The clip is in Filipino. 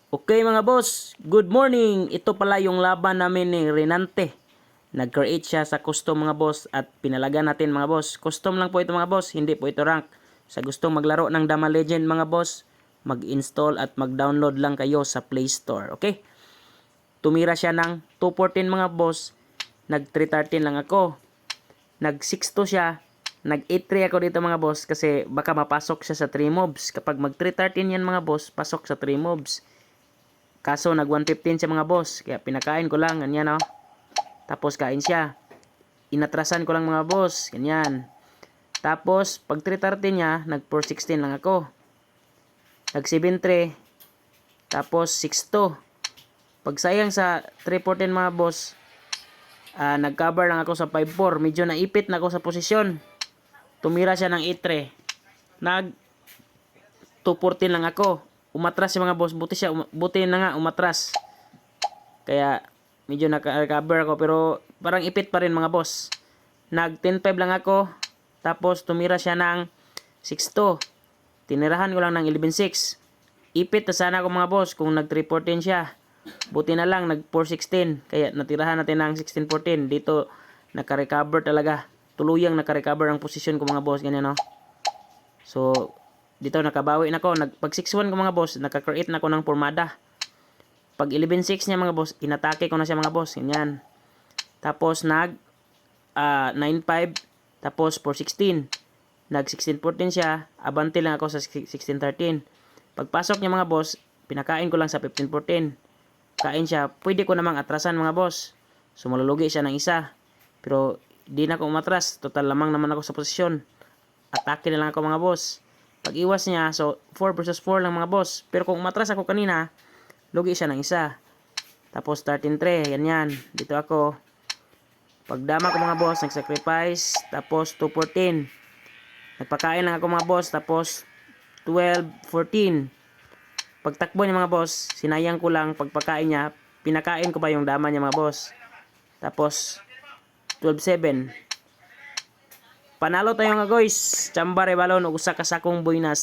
Okay mga boss, good morning. Ito pala yung laban namin ni Renante. Nag-create siya sa custom mga boss at pinalaga natin mga boss. Custom lang po ito mga boss, hindi po ito rank. Sa gustong maglaro ng Dama Legend mga boss, mag-install at mag-download lang kayo sa Play Store. Okay? Tumira siya ng 214 mga boss. Nag-313 lang ako. Nag-6-2 siya. Nag-8-3 ako dito mga boss kasi baka mapasok siya sa 3 mobs. Kapag mag-313 yan mga boss, pasok sa 3 mobs. Kaso nag 115 siya mga boss. Kaya pinakain ko lang. Ganyan oh. Tapos kain siya. Inatrasan ko lang mga boss. Ganyan. Tapos pag 330 niya, nag 416 lang ako. Nag 73. Tapos 62. Pag sayang sa 314 mga boss, nag-cover lang ako sa 54. Medyo naipit na ako sa posisyon. Tumira siya ng 83. Nag 214 lang ako. Umatras si mga boss. Buti na nga umatras. Kaya medyo naka-recover ako pero parang ipit pa rin mga boss. Nag 10.5 lang ako. Tapos tumira siya ng 6.2. Tinirahan ko lang ng 11.6. Ipit na sana ako mga boss kung nag 3.14 siya. Buti na lang nag 4.16. Kaya natirahan natin ng 16.14. Dito naka-recover talaga. Tuluyang naka-recover ang posisyon ko mga boss. Ganyan no. So dito nakabawi na ako. Pag 6-1 ko mga boss, naka-create na ako ng formada. Pag 11-6 niya mga boss, inatake ko na siya mga boss. Ganyan. Tapos nag 9-5. Tapos 4-16. Nag 16-14 siya. Abante lang ako sa 16-13. Pagpasok niya mga boss, pinakain ko lang sa 15-14. Kain siya. Pwede ko namang atrasan mga boss. So malulugi siya ng isa. Pero di na ako umatras. Total lamang naman ako sa posisyon. Atake na lang ako mga boss. Pag iwas niya, so 4 versus 4 lang mga boss. Pero kung umatras ako kanina, lugi siya ng isa. Tapos 13-3, yan. Dito ako. Pagdama ko mga boss, nag-sacrifice. Tapos 2-14. Nagpakain lang ako mga boss. Tapos 12-14. Pagtakbo niya mga boss, sinayang ko lang pagpakain niya. Pinakain ko pa yung dama niya mga boss. Tapos 12-7. Panalo tayo nga guys. Chamba rebalon, usa ka sakong buinas.